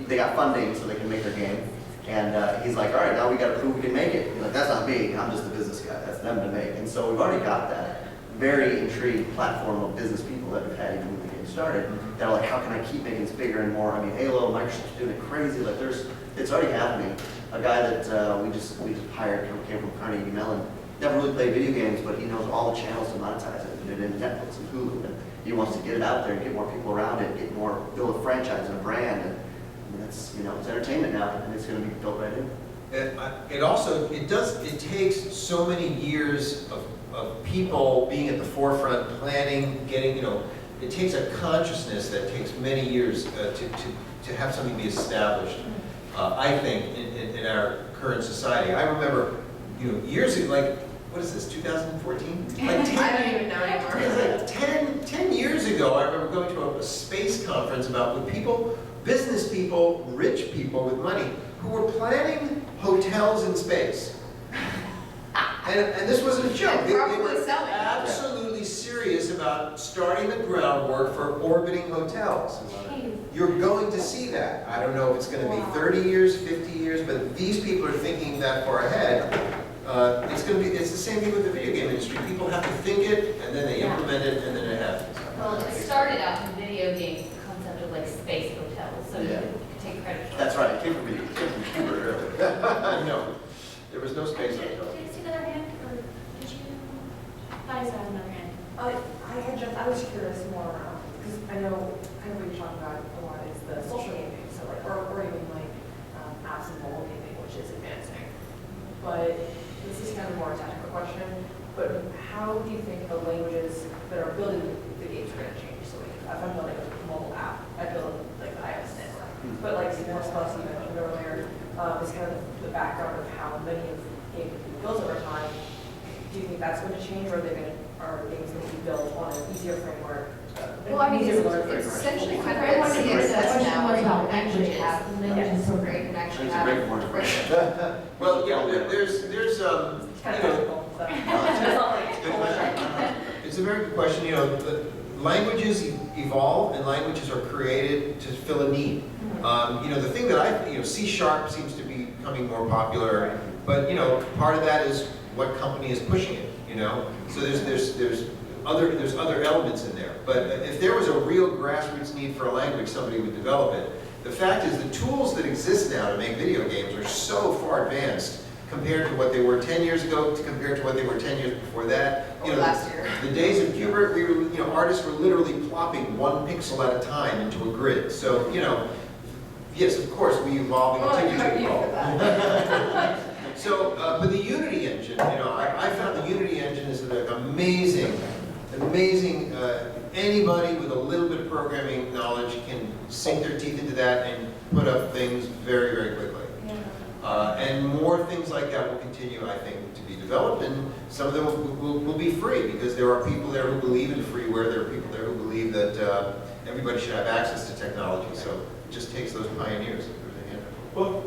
they got funding so they can make their game. And he's like, all right, now we got to prove we can make it. He's like, that's not me, I'm just the business guy. That's them to make. And so we've already got that very intrigued platform of business people that we've had even when the game started. That are like, how can I keep making this bigger and more? I mean, Halo, Microsoft's doing it crazy. Like it's already happening. A guy that we just hired came from Carnegie Mellon. Never really played video games, but he knows all the channels to monetize it. He did it in Netflix and Hulu, and he wants to get it out there and get more people around it, build a franchise and a brand. And that's, it's entertainment now, and it's going to be built right in. It takes so many years of people being at the forefront, planning, getting, it takes a consciousness that takes many years to have something be established. I think in our current society, I remember, years ago, like, what is this, 2014? Like 10, I don't even know anymore. It's like 10 years ago, I remember going to a space conference with people, business people, rich people with money, who were planning hotels in space. And this wasn't a joke. They Probably were selling. absolutely serious about starting the groundwork for orbiting hotels. You're going to see that. I don't know if it's going to be 30 years, 50 years, but these people are thinking that far ahead. It's the same thing with the video game industry. People have to think it, and then they implement it, and then it happens. Well, it started out in video games, the concept of like space hotels, so you could take credit for it. That's right, it came from video, it came from Q-bert earlier. No, there was no space Did hotel. you see another hand, or did you? I just have another hand. I was curious more, because I know kind of what you're talking about a lot is the social gaming, so like, or even like apps and mobile gaming, which is advancing. But this is kind of more a technical question, but how do you think the languages that are building the games are going to change? So like, if I'm building a mobile app, I build like the iOS network. But like C++, you mentioned earlier, is kind of the background of how many of games can be built over time. Do you think that's going to change, or are games going to be built on an easier framework? Well, I mean, easier to learn it's framework? essentially kind of Everyone like gets CSS that now, question where about you actually have languages so great and actually It's a have great point. Well, yeah, there's It's kind of technical, so it's not like it's a very good question. languages evolve and languages are created to fill a need. The thing that C# seems to be becoming more popular, but part of that is what company is pushing it. So there's other elements in there. But if there was a real grassroots need for a language, somebody would develop it. The fact is, the tools that exist now to make video games are so far advanced compared to what they were 10 years ago, compared to what they were 10 years before that. Or last year. The days of Q-bert, artists were literally plopping 1 pixel at a time into a grid. So, yes, of course, we evolve and continue to evolve. So, but the Unity engine, I found the Unity engine is an amazing, anybody with a little bit of programming knowledge can sink their teeth into that and put up things very, very quickly. And more things like that will continue, I think, to be developed, and some of them will be free, because there are people there who believe in freeware, there are people there who believe that everybody should have access to technology, so it just takes those pioneers. Well,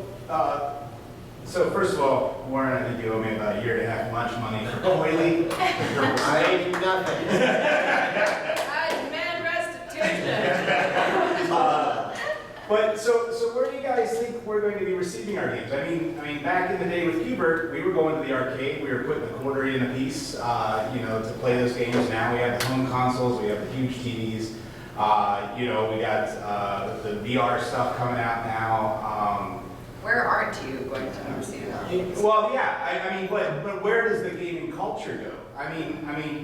so first of all, Warren, I think you owe me about a year and a half lunch money for Coily. I owe you nothing. I demand restitution. But so where do you guys think we're going to be receiving our games? I mean, back in the day with Q-bert, we were going to the arcade, we were putting a quarter in a piece, to play those games. Now we have the home consoles, we have the huge TVs, we got the VR stuff coming out now. Where aren't you going to receive that? Well, yeah, but where does the gaming culture go?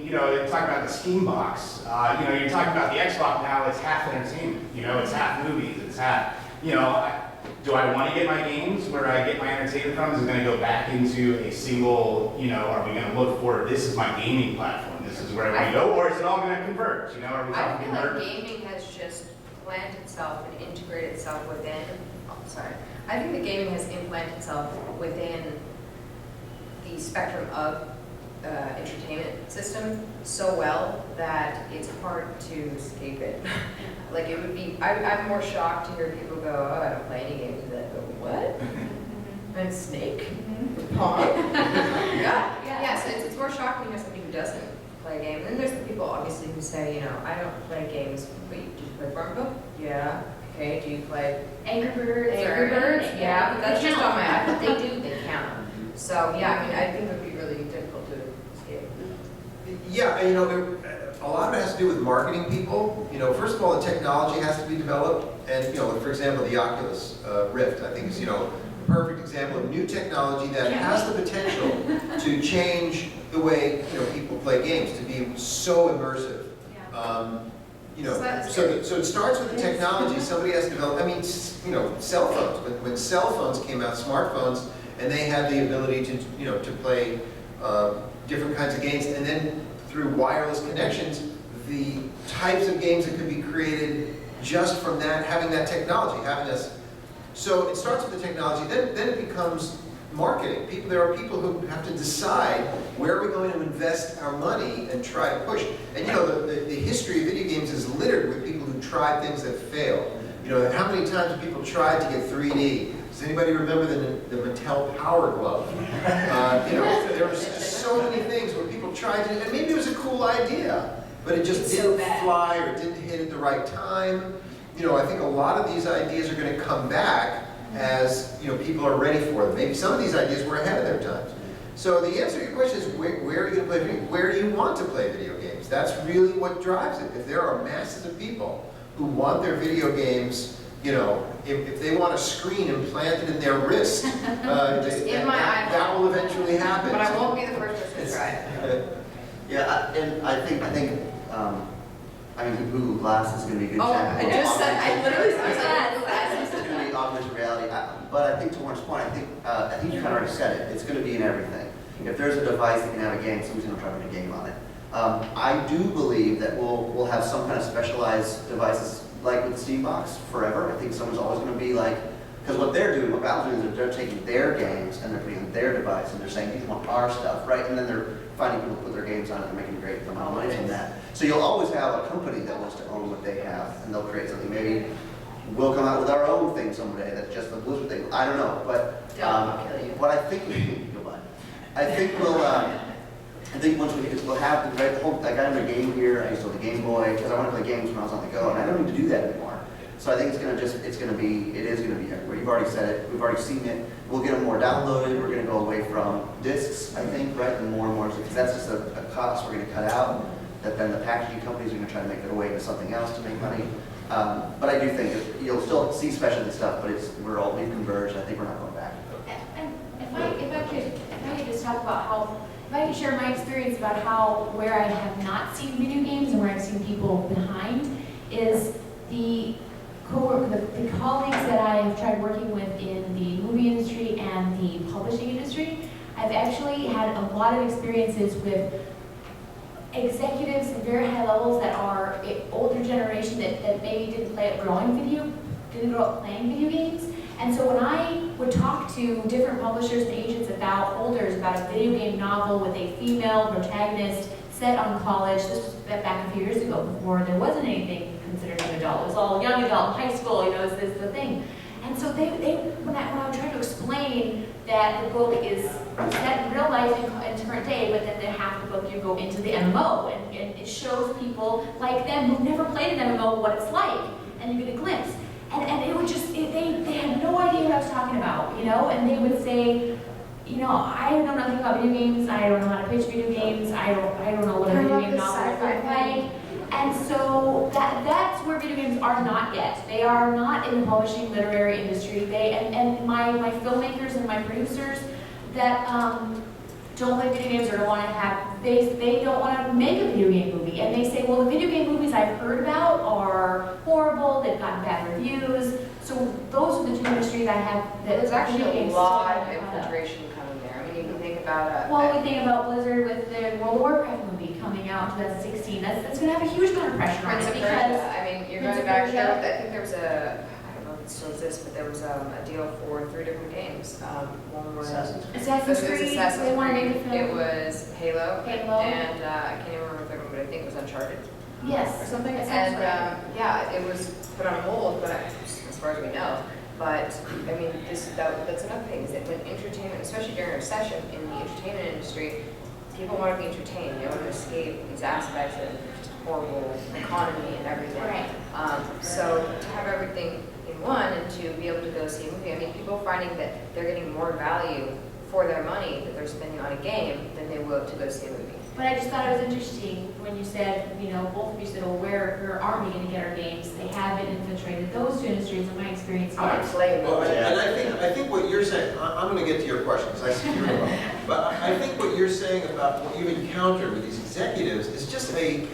You're talking about the Steam box. You're talking about the Xbox now. It's half entertainment. It's half movies. It's half. Do I want to get my games where I get my entertainment from? Is it going to go back into a single? Are we going to look for this is my gaming platform? This is where we go, or is it all going to converge? Are we I talking feel like converge? gaming has just planted itself and integrated itself within. I think the gaming has implanted itself within the spectrum of entertainment system so well that it's hard to escape it. Like it would be, I'm more shocked to hear people go, oh, I don't play any games, and then I go, what? And Snake? Pong? Yeah, so it's more shocking to hear somebody who doesn't play games. And there's the people obviously who say, I don't play games, but do you play Farmville? Yeah. Okay, do you play Angry Birds. Yeah, but that's just on my iPad. They do. They count. So yeah, I think it would be really difficult to escape. Yeah, a lot of it has to do with marketing people. First of all, the technology has to be developed, and for example, the Oculus Rift, I think is a perfect example of new technology that has the potential to change the way people play games, to be so immersive. So it starts with the technology. Somebody has to develop. Cell phones. When cell phones came out, smartphones, and they had the ability to play different kinds of games, and then through wireless connections, the types of games that could be created just from that, having that technology, So it starts with the technology. Then it becomes marketing. There are people who have to decide where are we going to invest our money and try to push. And the history of video games is littered with people who tried things that failed. How many times have people tried to get 3D? Does anybody remember the Mattel Power Glove? There were so many things where people tried to, and maybe it was a cool idea, but it just didn't fly or didn't hit at the right time. I think a lot of these ideas are going to come back as people are ready for them. Maybe some of these ideas were ahead of their times. So the answer to your question is, where are you going to play video games? Where do you want to play video games? That's really what drives it. If there are masses of people who want their video games, if they want a screen implanted in their wrist, that will eventually happen. But I won't be the first person to try it. Yeah, and I think the Google Glass is going to be a good example. I literally said that. It's going to be augmented reality. But I think to Warren's point, I think you kind of already said it. It's going to be in everything. If there's a device that can have a game, somebody's going to try to put a game on it. I do believe that we'll have some kind of specialized devices like with the Steam Box forever. I think someone's always going to be like, because what they're doing, what Valve's doing is they're taking their games and they're putting it on their device and they're saying, you want our stuff, right? And then they're finding people to put their games on it and making a great amount of money from that. So you'll always have a company that wants to own what they have and they'll create something. Maybe we'll come out with our own thing someday that's just the Blizzard thing. I don't know, but I'll kill you. what I think, I think we'll, I think once we'll have the whole, I got into a game here, I used to have the Game Boy, because I wanted to play games when I was on the go, and I don't need to do that anymore. So I think it is gonna be everywhere. You've already said it, we've already seen it. We'll get them more downloaded, we're gonna go away from discs, I think, right, and more, because that's just a cost we're gonna cut out, that then the packaging companies are gonna try to make their way into something else to make money. But I do think that you'll still see specialty stuff, but we've converged, I think we're not going back. And if I could just talk about if I could share my experience about where I have not seen video games and where I've seen people behind, is the colleagues that I have tried working with in the movie industry and the publishing industry. I've actually had a lot of experiences with executives at very high levels that are older generation that maybe didn't grow up playing video games. And so when I would talk to different publishers and agents about a video game novel with a female protagonist set on college, this was back a few years ago before there wasn't anything considered young adult. It was all young adult, high school, is this the thing. And so when I would try to explain that the book is set in real life in current day, but then half the book you go into the MMO, and it shows people like them who've never played an MMO what it's like, and you get a glimpse. And it would just, they had no idea what I was talking about, and they would say, I know nothing about video games, I don't know how to pitch video games, I don't know what a video game novel is like. And so that's where video games are not yet. They are not in the publishing literary industry. And my filmmakers and my producers that don't play video games or don't want to they don't want to make a video game movie. And they say, well, the video game movies I've heard about are horrible, they've gotten bad reviews. So those are the two industries I have. There's actually video a games lot of still have. infiltration coming there. I mean, you can think about Well, we think about Blizzard with the World of Warcraft movie coming out in 2016. That's going to have a huge amount of pressure on Prince it of because Persia. I mean, you're Prince going of back Persia. here. I think there was I don't know if it still exists, but there was a deal for 3 different games. One was Assassin's Assassin's it was Creed. Assassin's They want to Creed. make a film. It was Halo. Halo. And I can't even remember the third one, but I think it was Uncharted Yes. or something. That sounds And right. yeah, it was put on hold, but as far as we know. But I mean, that's another thing is that when entertainment, especially during a recession in the entertainment industry, people want to be entertained. They want to escape these aspects of just horrible economy and everything. Right. So to have everything in one and to be able to go see a movie, I mean, people finding that they're getting more value for their money that they're spending on a game than they will to go see a movie. But I just thought it was interesting when you said, both of you said, well, where are we going to get our games? They haven't infiltrated those two industries in my experience I'm yet. not playing Well, movies. and I think what you're saying, I'm going to get to your question because I see you're wrong. But I think what you're saying about what you've encountered with these executives is just the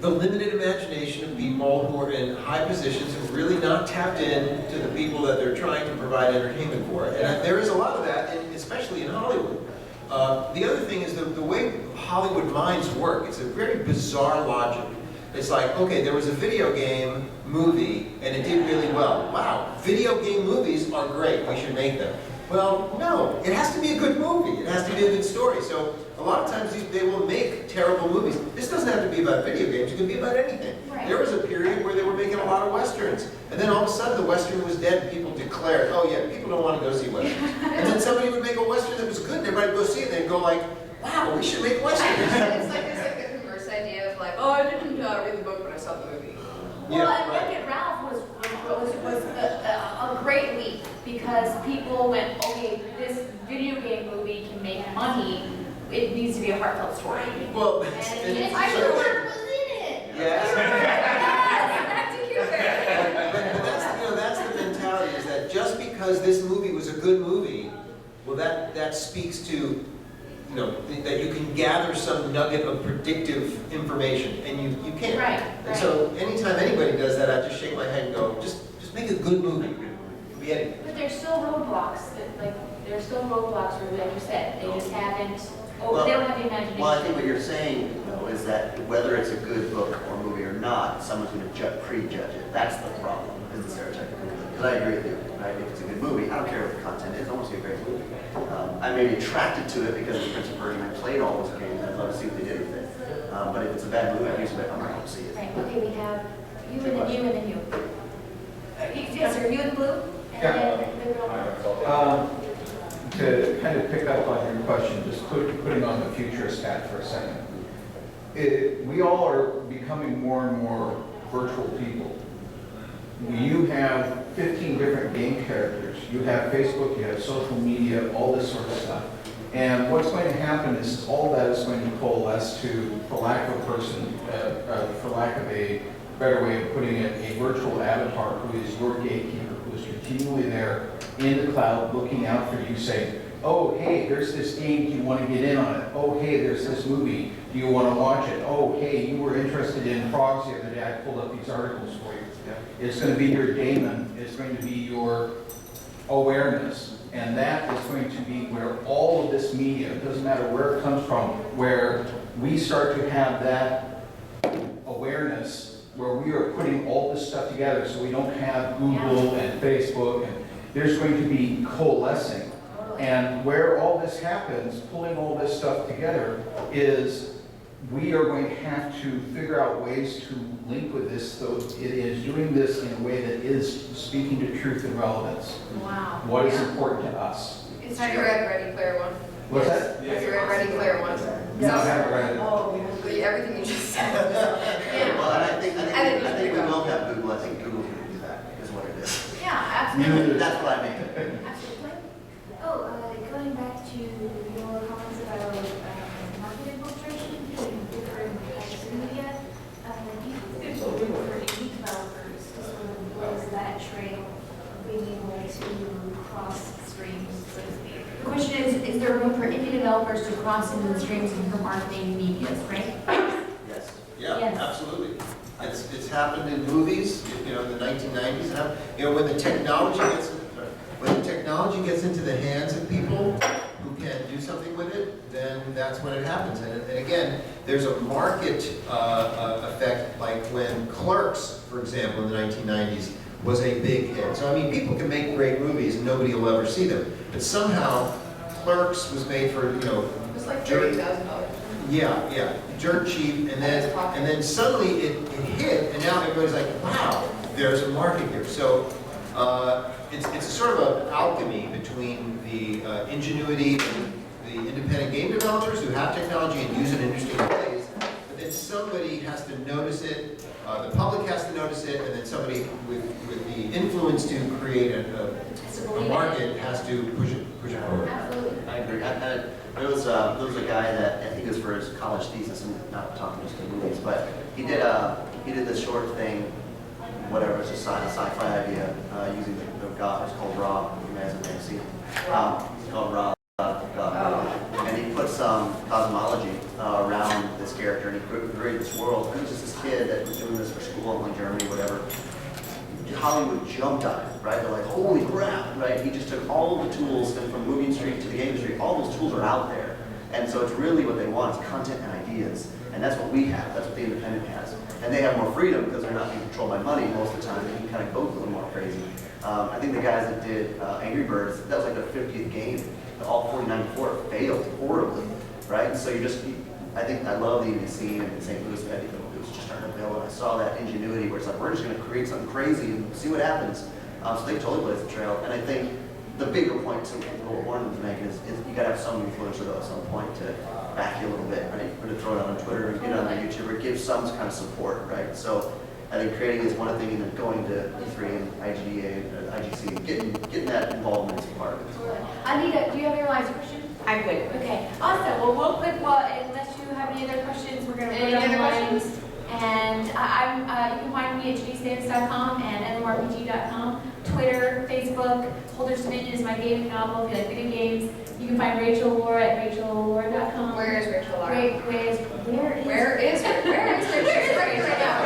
limited imagination of people who are in high positions and really not tapped in to the people that they're trying to provide entertainment for. And there is a lot of that, especially in Hollywood. The other thing is the way Hollywood minds work, it's a very bizarre logic. It's like, okay, there was a video game movie and it did really well. Wow, video game movies are great, we should make them. Well, no, it has to be a good movie. It has to be a good story. So a lot of times they will make terrible movies. This doesn't have to be about video games, it can be about anything. Right. There was a period where they were making a lot of Westerns. And then all of a sudden the Western was dead and people declared, oh yeah, people don't want to go see Westerns. And then somebody would make a Western that was good and everybody would go see it and they'd go like, wow, we should make Westerns. It's like the converse idea of like, oh, I didn't read the book when I saw the movie. Well, Yeah, and right. Wreck-It Ralph was a great leap because people went, okay, this video game movie can make money. It needs to be a heartfelt story. Well, And I sure was in it. Yes. Back to Q-bert. But that's the mentality, is that just because this movie was a good movie, well, that speaks to, that you can gather some nugget of predictive information, and you can't. Right, And so anytime anybody does that, I just shake my head and go, just make a good movie. It could be anything. But there's still roadblocks, there's still roadblocks where, like you said, they just haven't, they don't have the imagination. Well, I think what you're saying, though, is that whether it's a good book or movie or not, someone's going to prejudge it. That's the problem, is the stereotype. Because I agree with you, right? If it's a good movie, I don't care what the content is, I want to see a great movie. I may be attracted to it because it's Prince of Persia and I played all those games, I'd love to see what they did with it. But if it's a bad movie, I'm not going to see it. Right, okay, we have you and then you and then you. Yes, sir, you in blue? And then the girl. to kind of pick up on your question, just putting on the futurist hat for a second. We all are becoming more and more virtual people. You have 15 different game characters. You have Facebook, you have social media, all this sort of stuff. And what's going to happen is all that is going to coalesce to, for lack of a better way of putting it, a virtual avatar who is your gatekeeper, who is continually there in the cloud looking out for you, saying, oh, hey, there's this game, do you want to get in on it? Oh, hey, there's this movie, do you want to watch it? Oh, hey, you were interested in frogs the other day, I pulled up these articles for you. It's going to be your daemon, it's going to be your awareness, and that is going to be where all of this media, it doesn't matter where it comes from, where we start to have that awareness, where we are putting all this stuff together, so we don't have Google and Facebook, and there's going to be coalescing. And where all this happens, pulling all this stuff together, is we are going to have to figure out ways to link with this so it is doing this in a way that is speaking to truth and relevance. Wow. What is important to us? Have you read Ready Player One? What's that? Have you read Ready Player One? No, I haven't read it. Oh, everything you just said. Well, and I think we will have Google. I think Google's going to do that, is what it is. Yeah, absolutely. That's what I mean. Absolutely. Going back to your comments about market infiltration and different types of media, do you think there's a way for indie developers to sort of blaze that trail of being able to cross streams, so to speak? The question is there room for indie developers to cross into the streams and for marketing medias, right? Yes. Yeah, Yes. absolutely. It's happened in movies, in the 1990s. And when the technology gets into the hands of people who can do something with it, then that's when it happens. And again, there's a market effect, like when Clerks, for example, in the 1990s, was a big hit. So I mean, people can make great movies and nobody will ever see them. But somehow, Clerks was made for, It was like $30,000. yeah, dirt cheap, and then suddenly it hit, and now everybody's like, wow, there's a market here. So it's a sort of an alchemy between the ingenuity of the independent game developers who have technology and use it in interesting ways, but then somebody has to notice it, the public has to notice it, and then somebody with the influence to create a market has to push it forward. Absolutely. I agree. There was a guy that I think it was for his college thesis, and not talking just in movies, but he did this short thing, whatever, it's a sci-fi idea, using the god. It's called Ra. You guys have seen it. It's called Ra. And he put some cosmology around this character, and he created this world. And it was just this kid that was doing this for school in Germany, whatever. Hollywood jumped on it, right? They're like, holy crap, right? He just took all of the tools, and from movie industry to the game industry, all those tools are out there. And so it's really what they want is content and ideas. And that's what we have, that's what the independent has. And they have more freedom because they're not being controlled by money most of the time. They can kind of go a little more crazy. I think the guys that did Angry Birds, that was like their 50th game. All 49 before it failed horribly, right? And so I think I love the indie scene in St. Louis. I think it was just starting to build, and I saw that ingenuity where it's like, we're just going to create something crazy and see what happens. So they totally blazed the trail. And I think the bigger point to what Warren was making is you got to have some influencer though at some point to back you a little bit, right? Or to throw it on Twitter, or get it on YouTube, or give some kind of support, right? So I think creating is one thing, and then going to E3 and IGDA and IGC, getting that involvement is part of it. Anita, do you have your last question? I'm good. Okay, awesome. Well, real quick, unless you have any other questions, we're going to Any put other on lines. questions? And you can find me at genesedavis.com and nmrpg.com, Twitter, Facebook. Holder's Dominion is my gaming novel if you like video games. You can find Rachel Lara at rachellora.com. Where is Rachel Lara? Where is Rachel? Where is Rachel? Right now.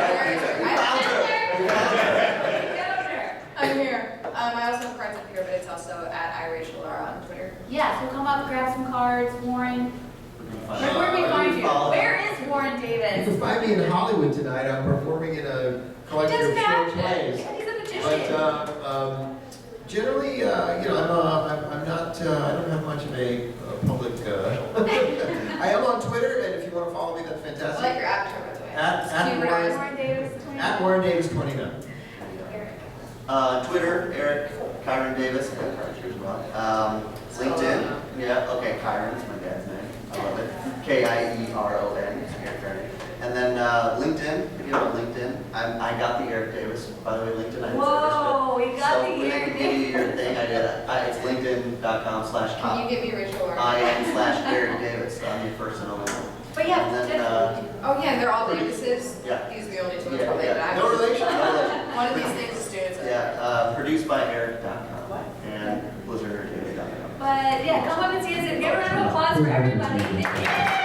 I'm here. I also have cards up here, but it's also at iRachelLara on Twitter. Yeah, so come up, grab some cards. Warren, where do we find you? Where is Warren You Davis? can find me in Hollywood tonight. I'm performing in a collection of short plays. He's a magician. But generally, I'm not. I don't have much of a public. I am on Twitter, and if you want to follow me, that's I fantastic. like your avatar, by the way. Warren Davis. At Warren Davis 29. Twitter, Eric, Kieron Davis, LinkedIn, yeah, okay, Kieron's my dad's name, I love it. Kieron, and then LinkedIn, if you have a LinkedIn, I got the Eric Davis, by the way, LinkedIn, I didn't Whoa, you got the Eric Davis. Your thing, I did, it's linkedin.com/top. Can you give me Rachel or? IN/Eric Davis, so I'm your first and only one. But yeah, And then, definitely. Oh, yeah, and they're all Davises? yeah. These are the only two Yeah, related. yeah. I No was- relation, no relation. One of these names is students. Yeah, produced by Eric.com and BlizzardEntertainment.com. But yeah, come up and see us and give a round of applause for everybody. Thank you.